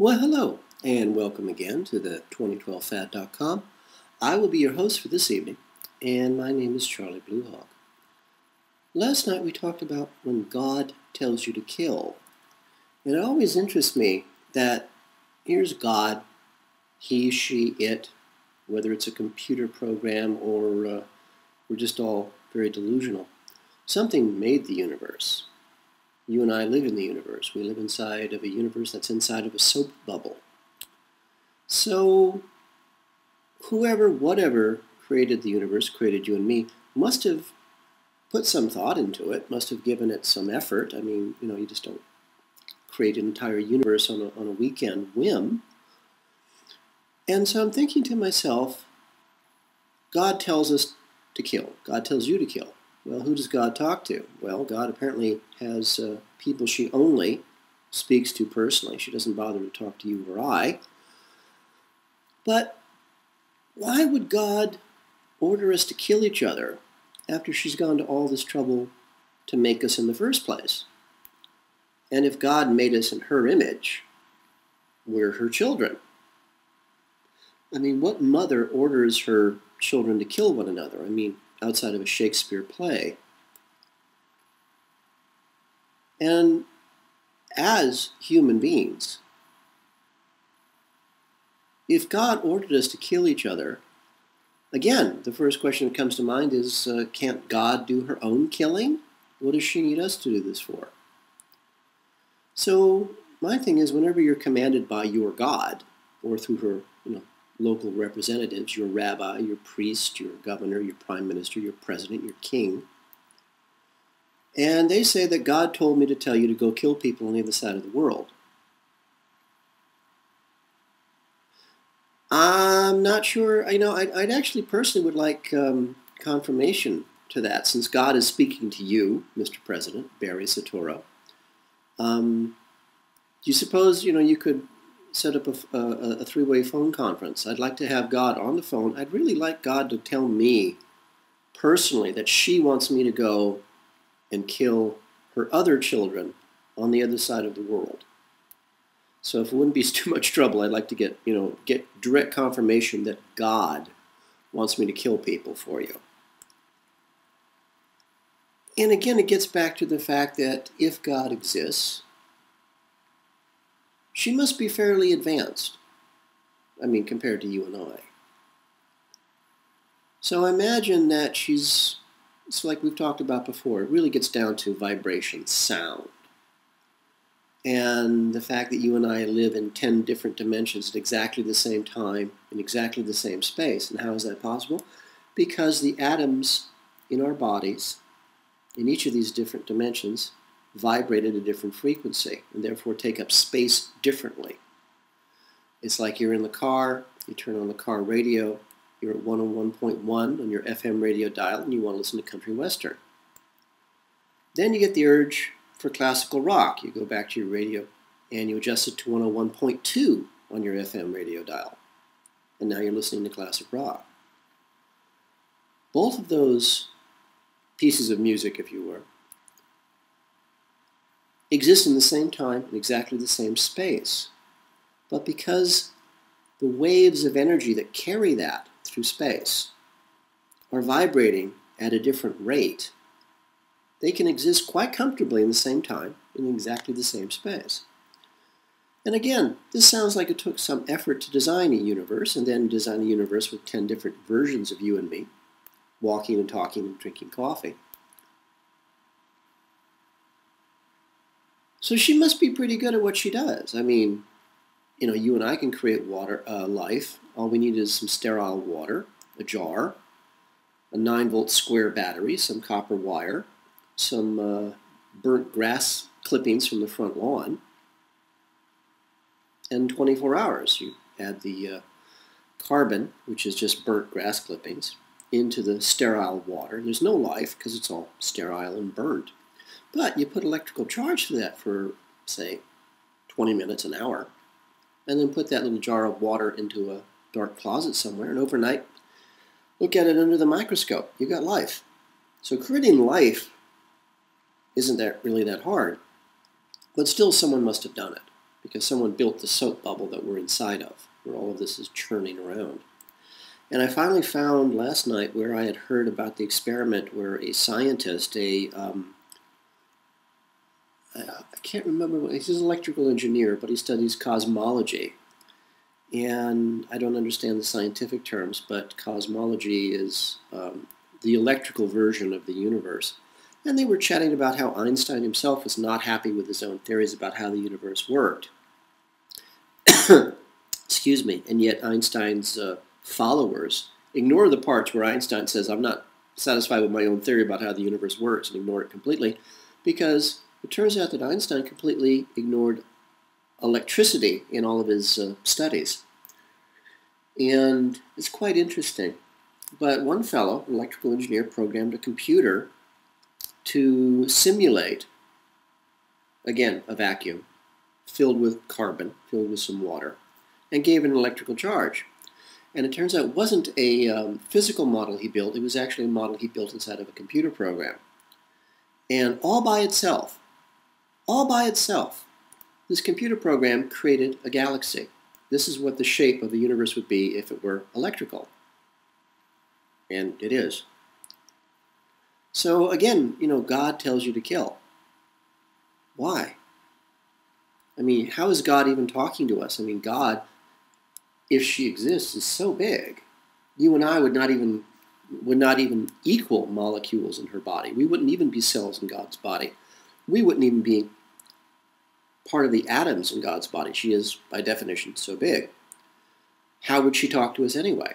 Well, hello, and welcome again to the 2012fat.com. I will be your host for this evening, and my name is Charlie Bluehawk. Last night we talked about when God tells you to kill. And it always interests me that here's God, he, she, it, whether it's a computer program or we're just all very delusional. Something made the universe. You and I live in the universe. We live inside of a universe that's inside of a soap bubble. So whoever, whatever created the universe, created you and me, must have put some thought into it, must have given it some effort. I mean, you just don't create an entire universe on a weekend whim. And so I'm thinking to myself, God tells us to kill. God tells you to kill. Well, who does God talk to? Well, God apparently has people she only speaks to personally. She doesn't bother to talk to you or I. But why would God order us to kill each other after she's gone to all this trouble to make us in the first place? And if God made us in her image, we're her children. I mean, what mother orders her children to kill one another? I mean, outside of a Shakespeare play. And as human beings, if God ordered us to kill each other, again, the first question that comes to mind is, can't God do her own killing? What does she need us to do this for? So my thing is, whenever you're commanded by your God, or through her, local representatives, your rabbi, your priest, your governor, your prime minister, your president, your king, and they say that God told me to tell you to go kill people on the other side of the world. I'm not sure. I'd actually personally would like confirmation to that, since God is speaking to you, Mr. President, Barry Soetoro. Do you suppose, you could set up a three-way phone conference? I'd like to have God on the phone. I'd really like God to tell me personally that she wants me to go and kill her other children on the other side of the world. So if it wouldn't be too much trouble, I'd like to get direct confirmation that God wants me to kill people for you. And again, it gets back to the fact that if God exists, she must be fairly advanced. I mean, compared to you and I. So imagine that it's like we've talked about before, it really gets down to vibration, sound. And the fact that you and I live in 10 different dimensions at exactly the same time, in exactly the same space. And how is that possible? Because the atoms in our bodies, in each of these different dimensions, vibrate at a different frequency and therefore take up space differently. It's like you're in the car, you turn on the car radio, you're at 101.1 on your FM radio dial and you want to listen to country western. Then you get the urge for classical rock. You go back to your radio and you adjust it to 101.2 on your FM radio dial. And now you're listening to classic rock. Both of those pieces of music, if you were, exist in the same time in exactly the same space. But because the waves of energy that carry that through space are vibrating at a different rate, they can exist quite comfortably in the same time in exactly the same space. And again, this sounds like it took some effort to design a universe, and then design a universe with 10 different versions of you and me, walking and talking and drinking coffee. So she must be pretty good at what she does. I mean, you and I can create life. All we need is some sterile water, a jar, a 9-volt square battery, some copper wire, some burnt grass clippings from the front lawn, and 24 hours. You add the carbon, which is just burnt grass clippings, into the sterile water. There's no life because it's all sterile and burnt. But you put electrical charge to that for, say, 20 minutes, an hour, and then put that little jar of water into a dark closet somewhere, and overnight, look at it under the microscope. You got life. So creating life isn't really that hard, but still someone must have done it. because someone built the soap bubble that we're inside of, where all of this is churning around. And I finally found last night where I had heard about the experiment where a scientist, I can't remember, he's an electrical engineer, but he studies cosmology. And I don't understand the scientific terms, but cosmology is the electrical version of the universe. And they were chatting about how Einstein himself was not happy with his own theories about how the universe worked. Excuse me. And yet Einstein's followers ignore the parts where Einstein says, I'm not satisfied with my own theory about how the universe works, and ignore it completely, because it turns out that Einstein completely ignored electricity in all of his studies. And it's quite interesting. But one fellow, an electrical engineer, programmed a computer to simulate, again, a vacuum filled with carbon, filled with some water, and gave it an electrical charge. And it turns out it wasn't a physical model he built, it was actually a model he built inside of a computer program. And all by itself, this computer program created a galaxy. This is what the shape of the universe would be if it were electrical. And it is. So again, God tells you to kill. Why? I mean, how is God even talking to us? I mean, God, if she exists, is so big. You and I would not even equal molecules in her body. We wouldn't even be cells in God's body. We wouldn't even be part of the atoms in God's body. She is, by definition, so big. How would she talk to us anyway?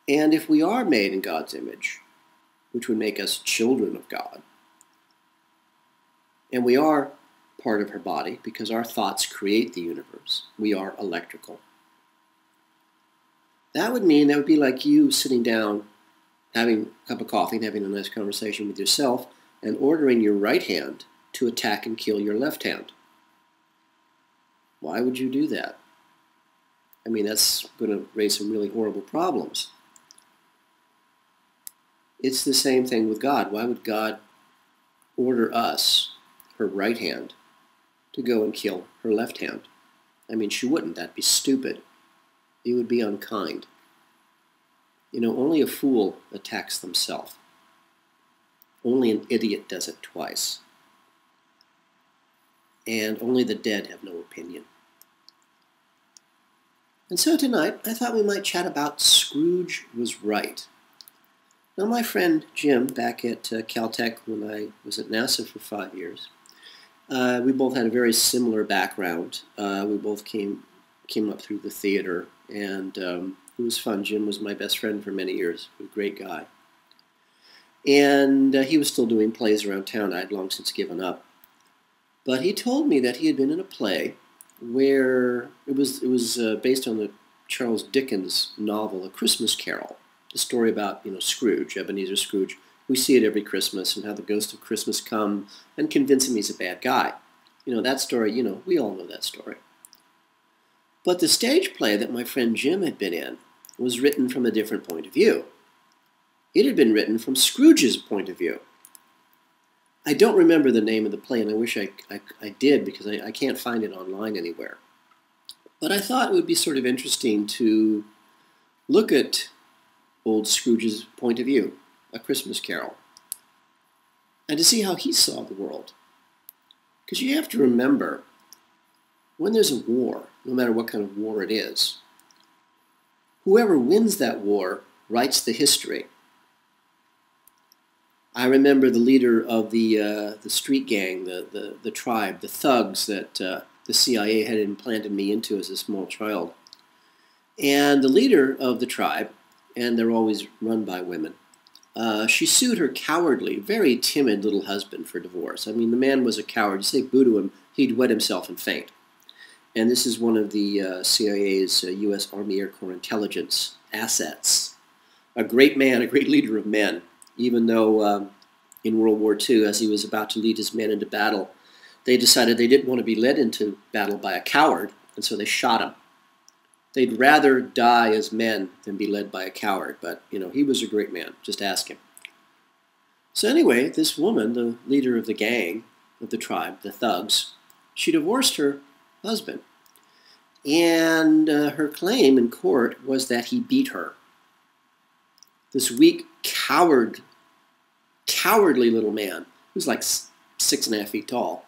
And if we are made in God's image, which would make us children of God, and we are part of her body because our thoughts create the universe, we are electrical. That would mean that would be like you sitting down, having a cup of coffee, and having a nice conversation with yourself, and ordering your right hand to attack and kill your left hand. Why would you do that? I mean, that's going to raise some really horrible problems. It's the same thing with God. Why would God order us, her right hand, to go and kill her left hand? I mean, she wouldn't. That'd be stupid. It would be unkind. Only a fool attacks themselves. Only an idiot does it twice. And only the dead have no opinion. And so tonight, I thought we might chat about Scrooge was right. Now, my friend Jim, back at Caltech when I was at NASA for 5 years, we both had a very similar background. We both came up through the theater, and it was fun. Jim was my best friend for many years. He was a great guy. And he was still doing plays around town. I had long since given up. But he told me that he had been in a play where it was based on the Charles Dickens novel, A Christmas Carol. The story about, Scrooge, Ebenezer Scrooge. We see it every Christmas, and how the ghost of Christmas come and convince him he's a bad guy. That story, we all know that story. But the stage play that my friend Jim had been in was written from a different point of view. It had been written from Scrooge's point of view. I don't remember the name of the play, and I wish I did, because I can't find it online anywhere. But I thought it would be sort of interesting to look at old Scrooge's point of view, A Christmas Carol, and to see how he saw the world. Because you have to remember, when there's a war, no matter what kind of war it is, whoever wins that war writes the history. I remember the leader of the street gang, the tribe, the thugs that the CIA had implanted me into as a small child. And the leader of the tribe, and they're always run by women, she sued her cowardly, very timid little husband for divorce. I mean, the man was a coward. You say boo to him, he'd wet himself and faint. And this is one of the CIA's U.S. Army Air Corps intelligence assets. A great man, a great leader of men, even though in World War II, as he was about to lead his men into battle, they decided they didn't want to be led into battle by a coward, and so they shot him. They'd rather die as men than be led by a coward, but, he was a great man. Just ask him. So anyway, this woman, the leader of the gang, of the tribe, the thugs, She divorced her husband. And her claim in court was that he beat her. This weak, cowardly little man who's like 6.5 feet tall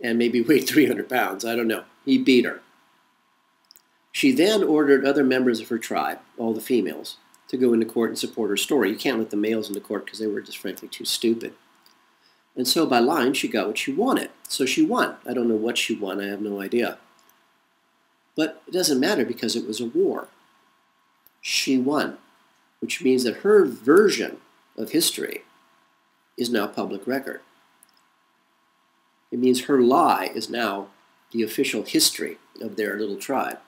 and maybe weighed 300 pounds. I don't know. He beat her. She then ordered other members of her tribe, all the females, to go into court and support her story. You can't let the males into court because they were just frankly too stupid. And so by lying, she got what she wanted. So she won. I don't know what she won. I have no idea. But it doesn't matter because it was a war. She won, which means that her version of history is now public record. It means her lie is now the official history of their little tribe.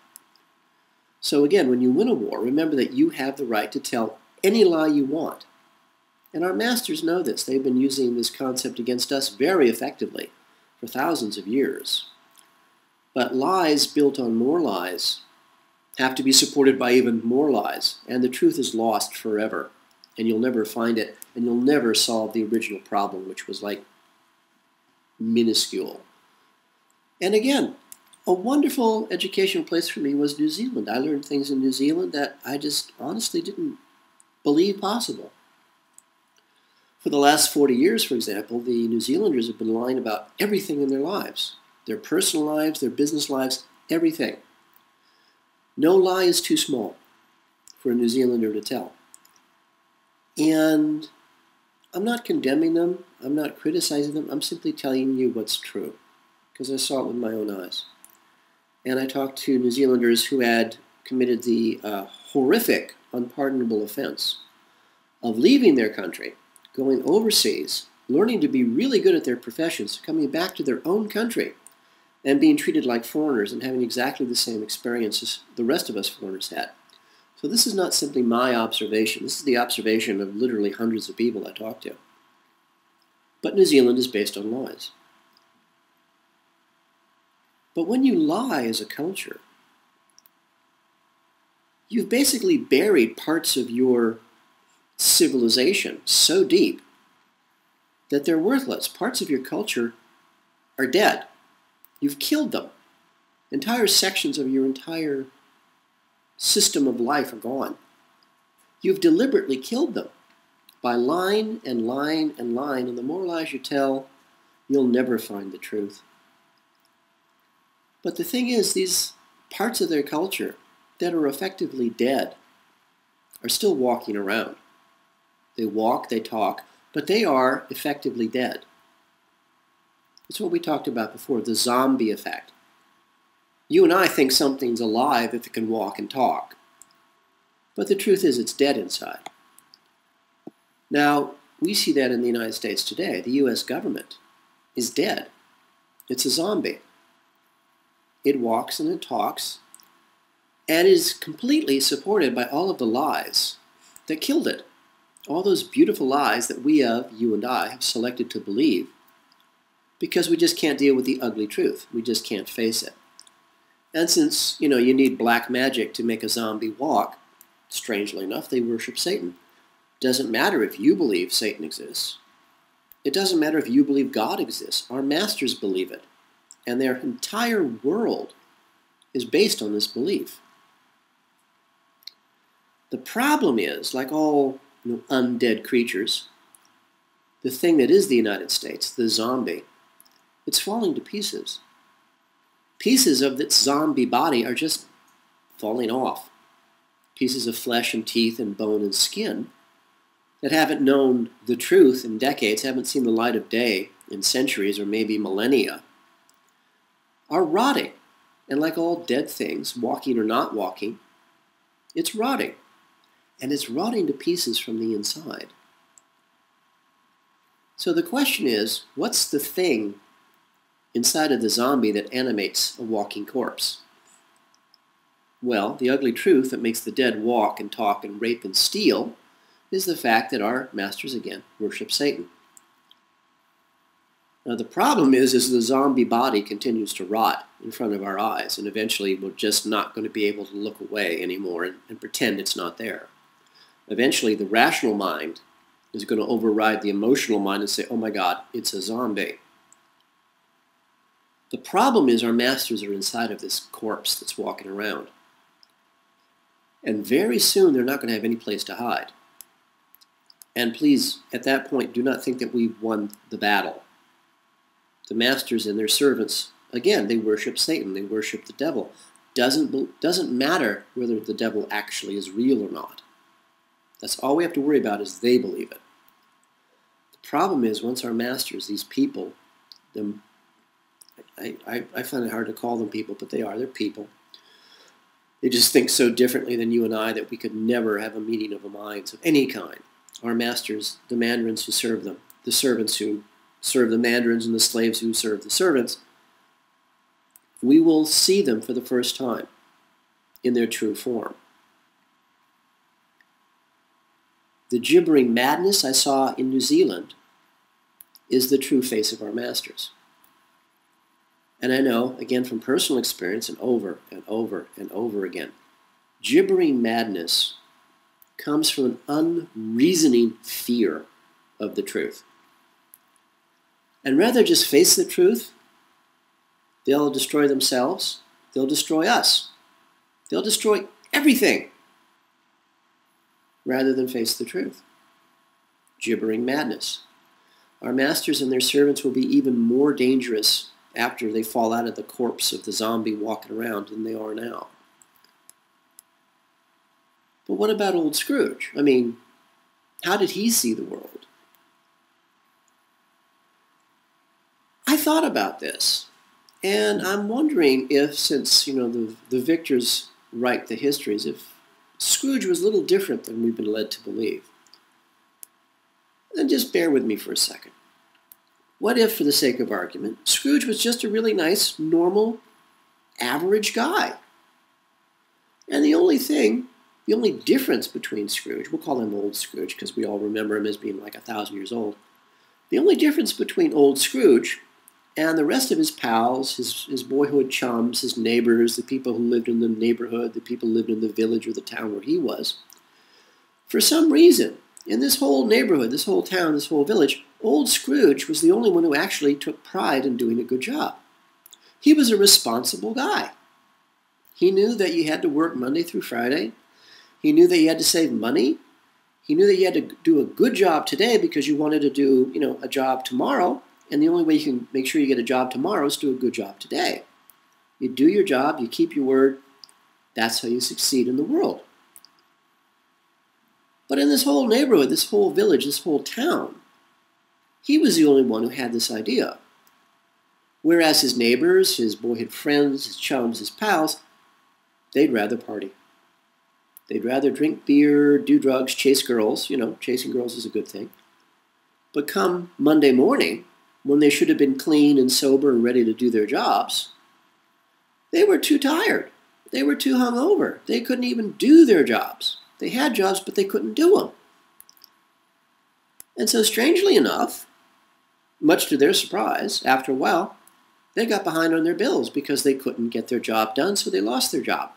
So again, when you win a war, remember that you have the right to tell any lie you want. And our masters know this. They've been using this concept against us very effectively for thousands of years. But lies built on more lies have to be supported by even more lies, and the truth is lost forever, and you'll never find it, and you'll never solve the original problem, which was like minuscule. And again, a wonderful educational place for me was New Zealand. I learned things in New Zealand that I just honestly didn't believe possible. For the last 40 years, for example, the New Zealanders have been lying about everything in their lives. Their personal lives, their business lives, everything. No lie is too small for a New Zealander to tell. And I'm not condemning them. I'm not criticizing them. I'm simply telling you what's true because I saw it with my own eyes. And I talked to New Zealanders who had committed the horrific, unpardonable offense of leaving their country, going overseas, learning to be really good at their professions, coming back to their own country, and being treated like foreigners and having exactly the same experiences the rest of us foreigners had. So this is not simply my observation. This is the observation of literally hundreds of people I talked to. But New Zealand is based on lies. But when you lie as a culture, you've basically buried parts of your civilization so deep that they're worthless. Parts of your culture are dead. You've killed them. Entire sections of your entire system of life are gone. You've deliberately killed them by lying and lying and lying, and the more lies you tell, you'll never find the truth. But the thing is, these parts of their culture that are effectively dead are still walking around. They walk, they talk, but they are effectively dead. It's what we talked about before, the zombie effect. You and I think something's alive if it can walk and talk. But the truth is it's dead inside. Now, we see that in the United States today. The U.S. government is dead. It's a zombie. It walks and it talks and is completely supported by all of the lies that killed it. All those beautiful lies that we, you and I, have selected to believe because we just can't deal with the ugly truth. We just can't face it. And since, you need black magic to make a zombie walk, strangely enough, they worship Satan. Doesn't matter if you believe Satan exists. It doesn't matter if you believe God exists. Our masters believe it. And their entire world is based on this belief. The problem is, like all undead creatures, the thing that is the United States, the zombie, it's falling to pieces. Pieces of its zombie body are just falling off. Pieces of flesh and teeth and bone and skin that haven't known the truth in decades, haven't seen the light of day in centuries or maybe millennia, are rotting. And like all dead things, walking or not walking, it's rotting. And it's rotting to pieces from the inside. So the question is, what's the thing inside of the zombie that animates a walking corpse? Well, the ugly truth that makes the dead walk and talk and rape and steal is the fact that our masters, again, worship Satan. Now the problem is the zombie body continues to rot in front of our eyes, and eventually we're just not going to be able to look away anymore and pretend it's not there. Eventually the rational mind is going to override the emotional mind and say, oh my God, it's a zombie. The problem is our masters are inside of this corpse that's walking around. And very soon they're not going to have any place to hide. And please, at that point, do not think that we've won the battle. The masters and their servants, again, they worship Satan. They worship the devil. Doesn't matter whether the devil actually is real or not. That's all we have to worry about is they believe it. The problem is once our masters, these people, I find it hard to call them people, but they're people. They just think so differently than you and I that we could never have a meeting of the minds of any kind. Our masters, the mandarins who serve them, the servants who serve the mandarins, and the slaves who serve the servants, we will see them for the first time in their true form. The gibbering madness I saw in New Zealand is the true face of our masters. And I know, again, from personal experience and over and over and over again, gibbering madness comes from an unreasoning fear of the truth. And rather just face the truth, they'll destroy themselves, they'll destroy us, they'll destroy everything, rather than face the truth. Gibbering madness. Our masters and their servants will be even more dangerous after they fall out of the corpse of the zombie walking around than they are now. But what about old Scrooge? I mean, how did he see the world? I thought about this, and I'm wondering if, since, the victors write the histories, if Scrooge was a little different than we've been led to believe. And just bear with me for a second. What if, for the sake of argument, Scrooge was just a really nice, normal, average guy? And the only difference between Scrooge, we'll call him old Scrooge because we all remember him as being like 1,000 years old. The only difference between old Scrooge and the rest of his pals, his boyhood chums, his neighbors, the people who lived in the neighborhood, the people who lived in the village or the town where he was, for some reason, in this whole neighborhood, this whole town, this whole village, old Scrooge was the only one who actually took pride in doing a good job. He was a responsible guy. He knew that you had to work Monday through Friday. He knew that you had to save money. He knew that you had to do a good job today because you wanted to do, a job tomorrow. And the only way you can make sure you get a job tomorrow is to do a good job today. You do your job, you keep your word. That's how you succeed in the world. But in this whole neighborhood, this whole village, this whole town, he was the only one who had this idea. Whereas his neighbors, his boyhood friends, his chums, his pals, they'd rather party. They'd rather drink beer, do drugs, chase girls. Chasing girls is a good thing. But come Monday morning, when they should have been clean and sober and ready to do their jobs, they were too tired. They were too hungover. They couldn't even do their jobs. They had jobs, but they couldn't do them. And so strangely enough, much to their surprise, after a while, they got behind on their bills because they couldn't get their job done, so they lost their job.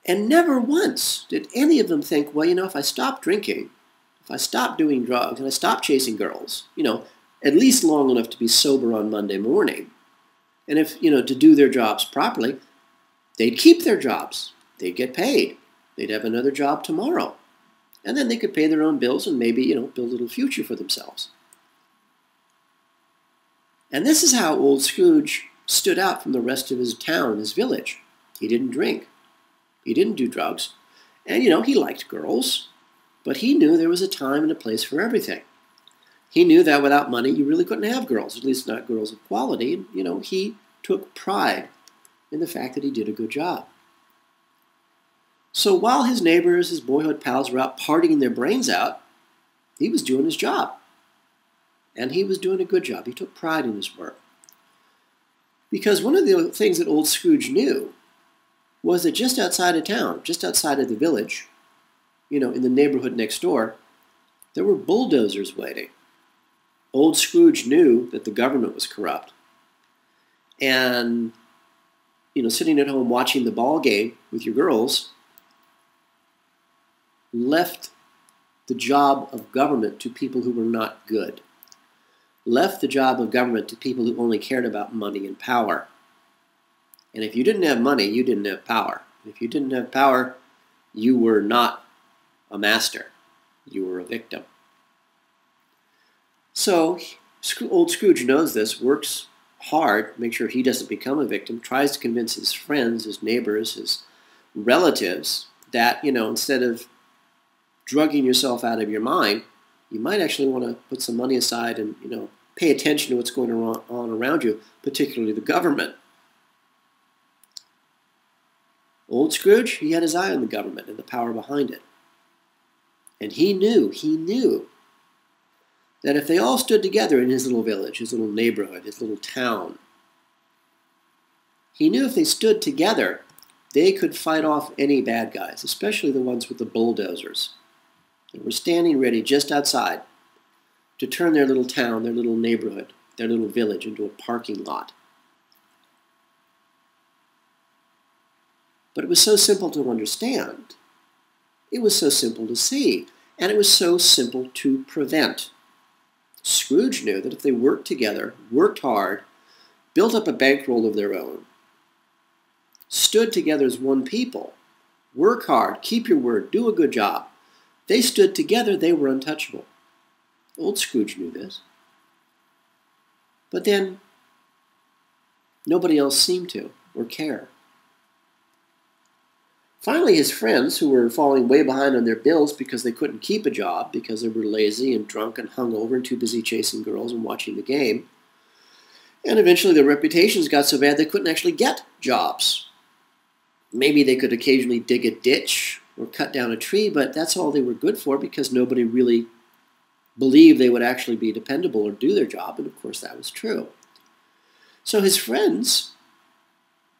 And never once did any of them think, well, if I stop drinking, if I stop doing drugs, and I stop chasing girls, at least long enough to be sober on Monday morning, and if, to do their jobs properly, they'd keep their jobs. They'd get paid. They'd have another job tomorrow. And then they could pay their own bills and maybe, build a little future for themselves. And this is how old Scrooge stood out from the rest of his town, his village. He didn't drink. He didn't do drugs. And, he liked girls. But he knew there was a time and a place for everything. He knew that without money, you really couldn't have girls, at least not girls of quality. And, he took pride in the fact that he did a good job. So while his neighbors, his boyhood pals were out partying their brains out, he was doing his job. And he was doing a good job. He took pride in his work. Because one of the things that old Scrooge knew was that just outside of town, just outside of the village, in the neighborhood next door, there were bulldozers waiting. Old Scrooge knew that the government was corrupt. And, sitting at home watching the ball game with your girls left the job of government to people who were not good. left the job of government to people who only cared about money and power. And if you didn't have money, you didn't have power. If you didn't have power, you were not a master. You were a victim. So old Scrooge knows this, works hard, make sure he doesn't become a victim, tries to convince his friends, his neighbors, his relatives that, instead of drugging yourself out of your mind, you might actually want to put some money aside and, pay attention to what's going on around you, particularly the government. Old Scrooge, he had his eye on the government and the power behind it. And he knew that if they all stood together in his little village, his little neighborhood, his little town, he knew if they stood together, they could fight off any bad guys, especially the ones with the bulldozers. They were standing ready just outside to turn their little town, their little neighborhood, their little village into a parking lot. But it was so simple to understand. It was so simple to see. And it was so simple to prevent. Scrooge knew that if they worked together, worked hard, built up a bankroll of their own, stood together as one people, work hard, keep your word, do a good job, they stood together, they were untouchable. Old Scrooge knew this. But then, nobody else seemed to or care. Finally, his friends, who were falling way behind on their bills because they couldn't keep a job, because they were lazy and drunk and hungover and too busy chasing girls and watching the game, and eventually their reputations got so bad they couldn't actually get jobs. Maybe they could occasionally dig a ditch or cut down a tree, but that's all they were good for because nobody really believed they would actually be dependable or do their job, and of course that was true. So his friends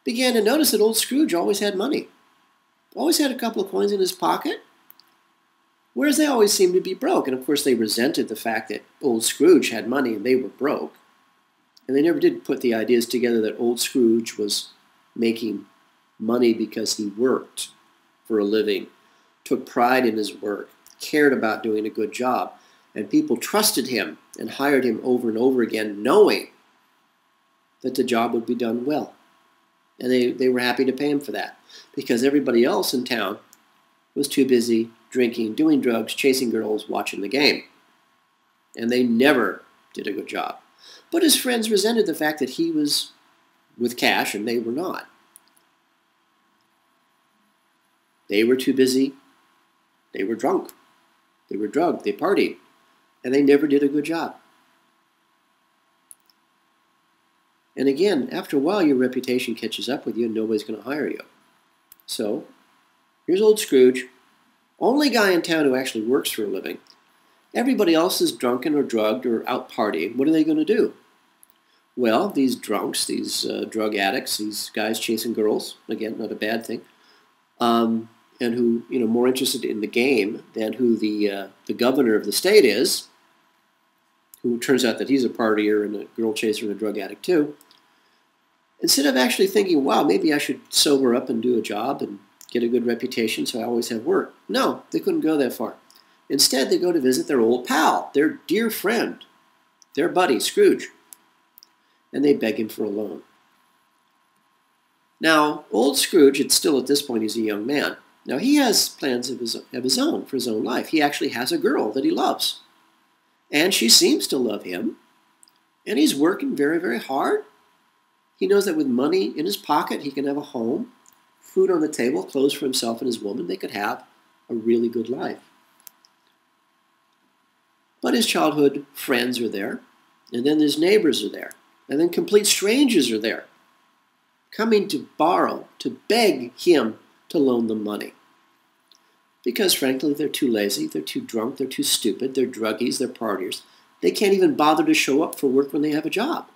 began to notice that old Scrooge always had money. Always had a couple of coins in his pocket, whereas they always seemed to be broke. And of course they resented the fact that old Scrooge had money and they were broke. And they never did put the ideas together that old Scrooge was making money because he worked for a living, took pride in his work, cared about doing a good job, and people trusted him and hired him over and over again, knowing that the job would be done well. And they were happy to pay him for that, because everybody else in town was too busy drinking, doing drugs, chasing girls, watching the game. And they never did a good job. But his friends resented the fact that he was with cash and they were not. They were too busy. They were drunk. They were drugged. They partied. And they never did a good job. And again, after a while, your reputation catches up with you and nobody's going to hire you. So, here's old Scrooge, only guy in town who actually works for a living. Everybody else is drunken or drugged or out partying. What are they going to do? Well, these drunks, these drug addicts, these guys chasing girls, again, not a bad thing, and who, more interested in the game than who the governor of the state is, who turns out that he's a partier and a girl chaser and a drug addict too, instead of actually thinking, wow, maybe I should sober up and do a job and get a good reputation so I always have work. No, they couldn't go that far. Instead, they go to visit their old pal, their dear friend, their buddy, Scrooge, and they beg him for a loan. Now, old Scrooge, it's still at this point, he's a young man. Now, he has plans of his own for his own life. He actually has a girl that he loves. And she seems to love him. And he's working very, very hard. He knows that with money in his pocket, he can have a home, food on the table, clothes for himself and his woman. They could have a really good life. But his childhood friends are there. And then his neighbors are there. And then complete strangers are there, coming to borrow, to beg him to loan them money. Because frankly, they're too lazy, they're too drunk, they're too stupid, they're druggies, they're partiers. They can't even bother to show up for work when they have a job.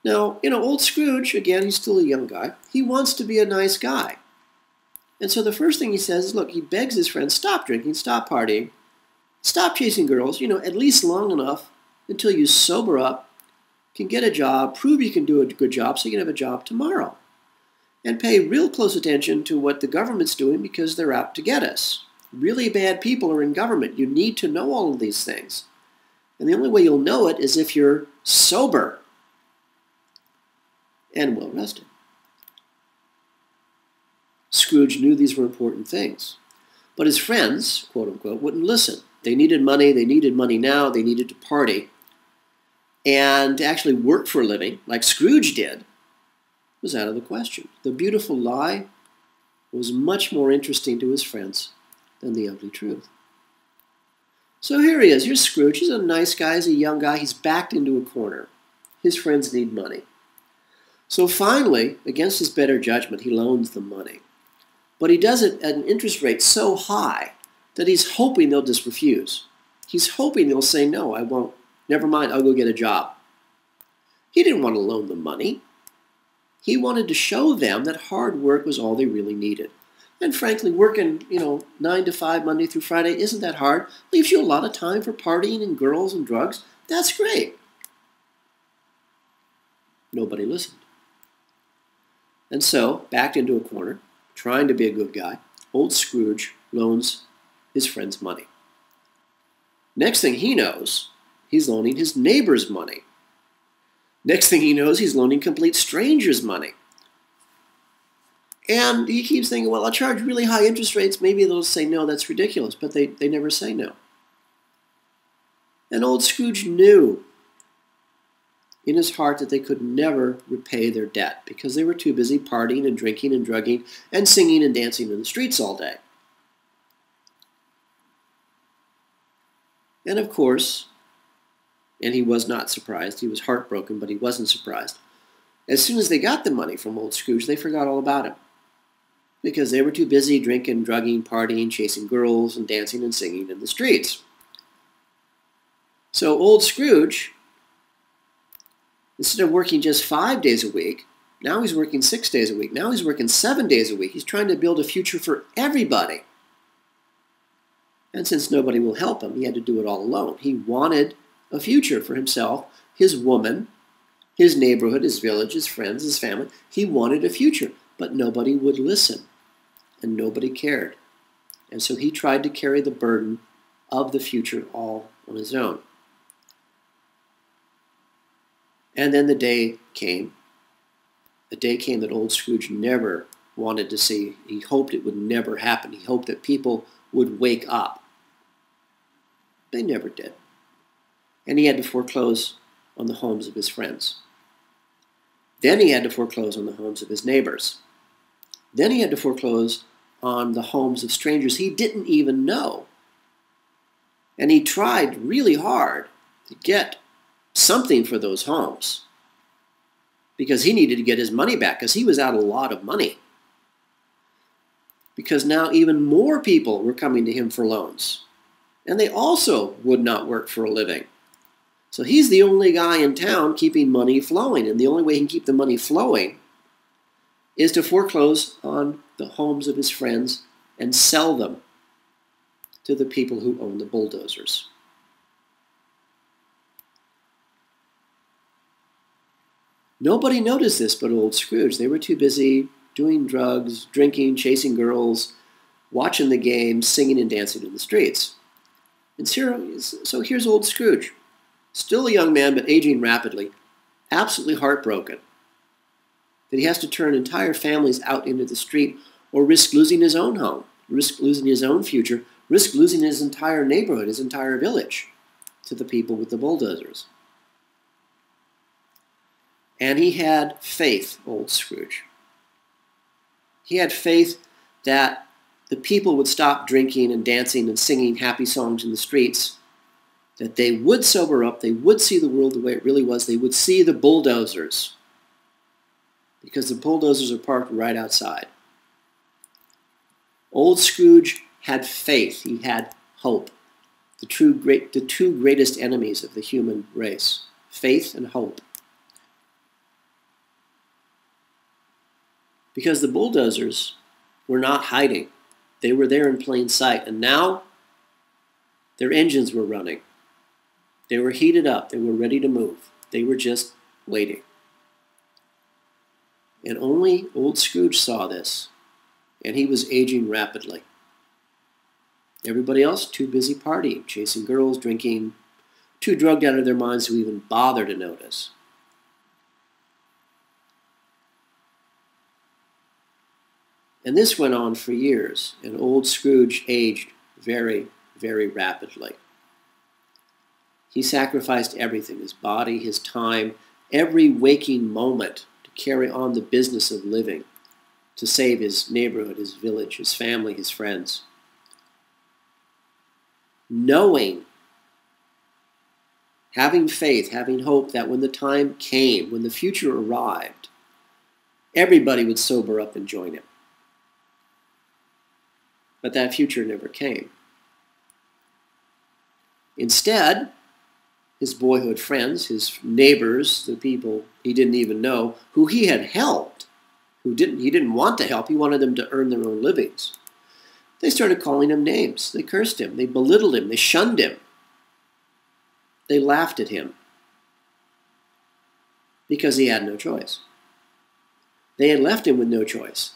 Now, old Scrooge, again, he's still a young guy. He wants to be a nice guy. And so the first thing he says is, look, he begs his friends, stop drinking, stop partying, stop chasing girls, at least long enough until you sober up, can get a job, prove you can do a good job so you can have a job tomorrow. And pay real close attention to what the government's doing because they're out to get us. Really bad people are in government. You need to know all of these things. And the only way you'll know it is if you're sober and well rested. Scrooge knew these were important things. But his friends, quote unquote, wouldn't listen. They needed money now, they needed to party. And to actually work for a living, like Scrooge did, was out of the question. The beautiful lie was much more interesting to his friends than the ugly truth. So here he is. Here's Scrooge. He's a nice guy. He's a young guy. He's backed into a corner. His friends need money. So finally, against his better judgment, he loans them money. But he does it at an interest rate so high that he's hoping they'll just refuse. He's hoping they'll say, no, I won't. Never mind, I'll go get a job. He didn't want to loan them money. He wanted to show them that hard work was all they really needed. And frankly, working, 9 to 5, Monday through Friday, isn't that hard. Leaves you a lot of time for partying and girls and drugs. That's great. Nobody listened. And so, backed into a corner, trying to be a good guy, old Scrooge loans his friends money. Next thing he knows, he's loaning his neighbors money. Next thing he knows, he's loaning complete strangers money. And he keeps thinking, well, I'll charge really high interest rates. Maybe they'll say, no, that's ridiculous. But they never say no. And old Scrooge knew in his heart that they could never repay their debt because they were too busy partying and drinking and drugging and singing and dancing in the streets all day. And of course, and he was not surprised. He was heartbroken, but he wasn't surprised. As soon as they got the money from old Scrooge, they forgot all about him because they were too busy drinking, drugging, partying, chasing girls, and dancing and singing in the streets. So old Scrooge, instead of working just 5 days a week, now he's working 6 days a week. Now he's working 7 days a week. He's trying to build a future for everybody. And since nobody will help him, he had to do it all alone. He wanted a future for himself, his woman, his neighborhood, his village, his friends, his family. He wanted a future, but nobody would listen, and nobody cared. And so he tried to carry the burden of the future all on his own. And then the day came. A day came that old Scrooge never wanted to see. He hoped it would never happen. He hoped that people would wake up. They never did. And he had to foreclose on the homes of his friends. Then he had to foreclose on the homes of his neighbors. Then he had to foreclose on the homes of strangers he didn't even know. And he tried really hard to get something for those homes because he needed to get his money back because he was out a lot of money. Because now even more people were coming to him for loans. And they also would not work for a living. So he's the only guy in town keeping money flowing. And the only way he can keep the money flowing is to foreclose on the homes of his friends and sell them to the people who own the bulldozers. Nobody noticed this but old Scrooge. They were too busy doing drugs, drinking, chasing girls, watching the game, singing and dancing in the streets. And so here's old Scrooge, still a young man but aging rapidly, absolutely heartbroken that he has to turn entire families out into the street or risk losing his own home, risk losing his own future, risk losing his entire neighborhood, his entire village to the people with the bulldozers. And he had faith, old Scrooge. He had faith that the people would stop drinking and dancing and singing happy songs in the streets, that they would sober up, they would see the world the way it really was, they would see the bulldozers, because the bulldozers are parked right outside. Old Scrooge had faith, he had hope, the two greatest enemies of the human race, faith and hope. Because the bulldozers were not hiding. They were there in plain sight. And now their engines were running. They were heated up. They were ready to move. They were just waiting. And only old Scrooge saw this. And he was aging rapidly. Everybody else too busy partying, chasing girls, drinking, too drugged out of their minds to even bother to notice. And this went on for years, and old Scrooge aged very, very rapidly. He sacrificed everything, his body, his time, every waking moment to carry on the business of living, to save his neighborhood, his village, his family, his friends. Knowing, having faith, having hope that when the time came, when the future arrived, everybody would sober up and join him. But that future never came. Instead, his boyhood friends, his neighbors, the people he didn't even know, who he had helped, he didn't want to help, he wanted them to earn their own livings. They started calling him names. They cursed him. They belittled him. They shunned him. They laughed at him because he had no choice. They had left him with no choice.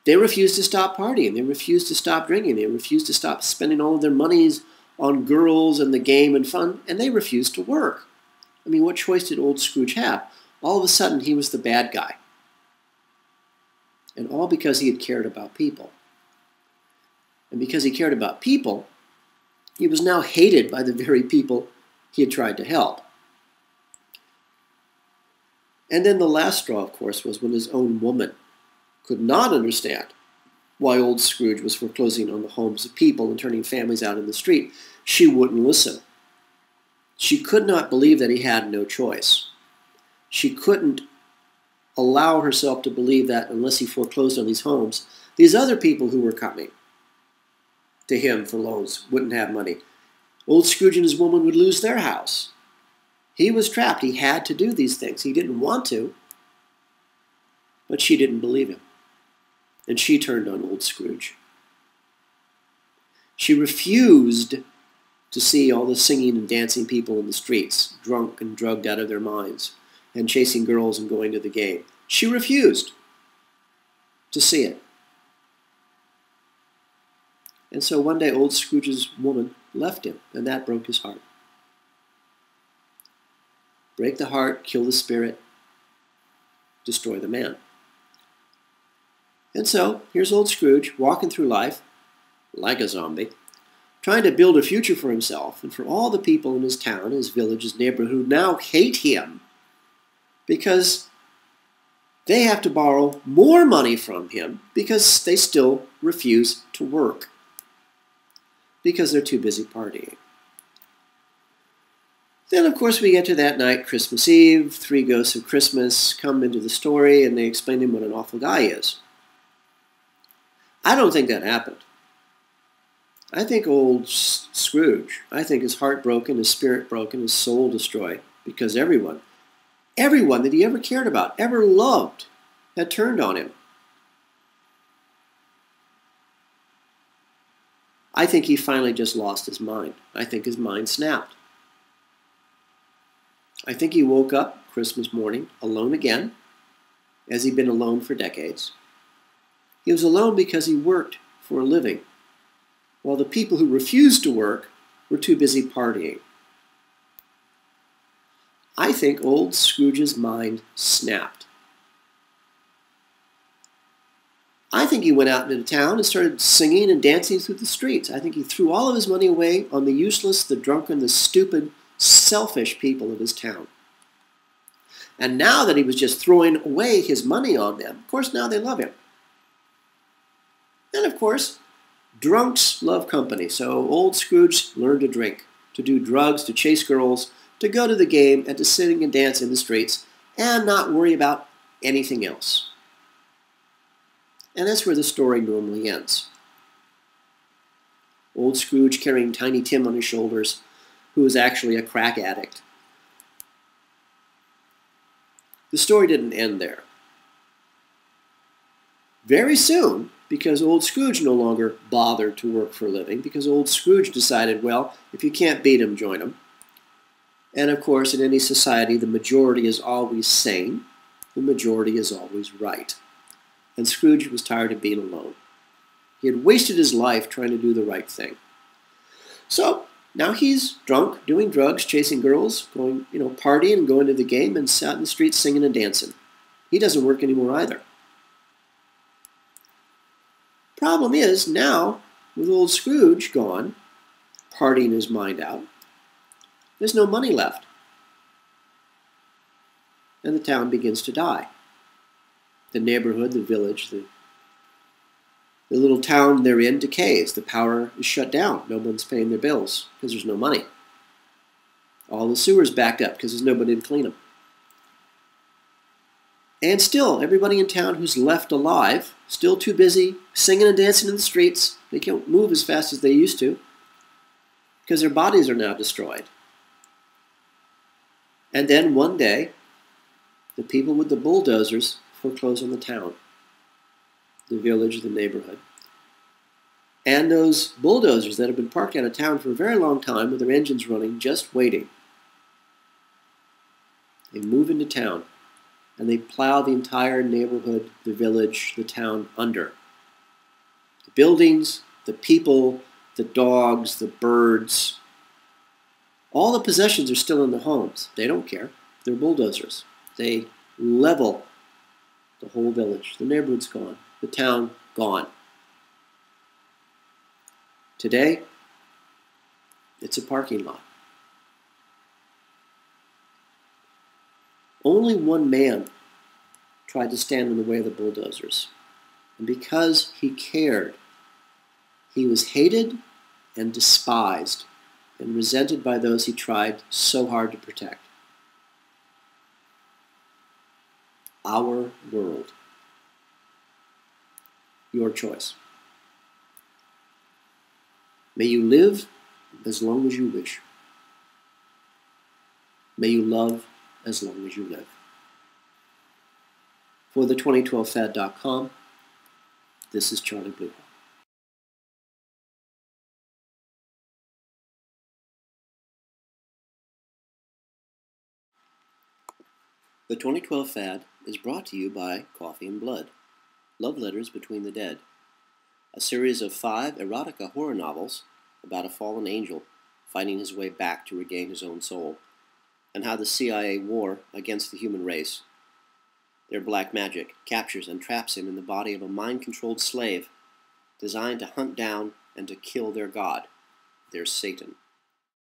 They refused to stop partying. They refused to stop drinking. They refused to stop spending all of their monies on girls and the game and fun, and they refused to work. I mean, what choice did old Scrooge have? All of a sudden, he was the bad guy. And all because he had cared about people. And because he cared about people, he was now hated by the very people he had tried to help. And then the last straw, of course, was when his own woman could not understand why old Scrooge was foreclosing on the homes of people and turning families out in the street. She wouldn't listen. She could not believe that he had no choice. She couldn't allow herself to believe that unless he foreclosed on these homes, these other people who were coming to him for loans wouldn't have money. Old Scrooge and his woman would lose their house. He was trapped. He had to do these things. He didn't want to, but she didn't believe him. And she turned on old Scrooge. She refused to see all the singing and dancing people in the streets, drunk and drugged out of their minds, and chasing girls and going to the game. She refused to see it. And so one day old Scrooge's woman left him, and that broke his heart. Break the heart, kill the spirit, destroy the man. And so here's old Scrooge walking through life like a zombie, trying to build a future for himself and for all the people in his town, his village, his neighborhood who now hate him because they have to borrow more money from him because they still refuse to work because they're too busy partying. Then, of course, we get to that night, Christmas Eve. 3 ghosts of Christmas come into the story, and they explain to him what an awful guy he is. I don't think that happened. I think old Scrooge, I think his heart broken, his spirit broken, his soul destroyed, because everyone that he ever cared about, ever loved, had turned on him. I think he finally just lost his mind. I think his mind snapped. I think he woke up Christmas morning alone again, as he'd been alone for decades. He was alone because he worked for a living, while the people who refused to work were too busy partying. I think old Scrooge's mind snapped. I think he went out into town and started singing and dancing through the streets. I think he threw all of his money away on the useless, the drunken, the stupid, selfish people of his town. And now that he was just throwing away his money on them, of course, now they love him. And of course, drunks love company. So old Scrooge learned to drink, to do drugs, to chase girls, to go to the game, and to sing and dance in the streets, and not worry about anything else. And that's where the story normally ends. Old Scrooge carrying Tiny Tim on his shoulders, who was actually a crack addict. The story didn't end there. Very soon, because old Scrooge no longer bothered to work for a living, because old Scrooge decided, well, if you can't beat him, join him. And of course, in any society, the majority is always sane. The majority is always right. And Scrooge was tired of being alone. He had wasted his life trying to do the right thing. So Now he's drunk, doing drugs, chasing girls, going, partying, going to the game, and sat in the streets singing and dancing. He doesn't work anymore either. Problem is, now, with old Scrooge gone, partying his mind out, there's no money left. And the town begins to die. The neighborhood, the village, the little town they're in decays. The power is shut down. No one's paying their bills because there's no money. All the sewers backed up because there's nobody to clean them. And still, everybody in town who's left alive, still too busy singing and dancing in the streets. They can't move as fast as they used to because their bodies are now destroyed. And then one day, the people with the bulldozers foreclose on the town, the village, the neighborhood. And those bulldozers that have been parked out of town for a very long time with their engines running, just waiting, they move into town and they plow the entire neighborhood, the village, the town under. The buildings, the people, the dogs, the birds, all the possessions are still in the homes. They don't care. They're bulldozers. They level the whole village. The neighborhood's gone. The town gone. Today, it's a parking lot. Only one man tried to stand in the way of the bulldozers. And because he cared, he was hated and despised and resented by those he tried so hard to protect. Our world. Your choice. May you live as long as you wish. May you love as long as you live. For the 2012fad.com, this is Charlie Bluehawk. The 2012 Fad is brought to you by Coffee and Blood, Love Letters Between the Dead, a series of 5 erotica horror novels about a fallen angel finding his way back to regain his own soul, and how the CIA war against the human race, their black magic, captures and traps him in the body of a mind-controlled slave designed to hunt down and to kill their god, their Satan.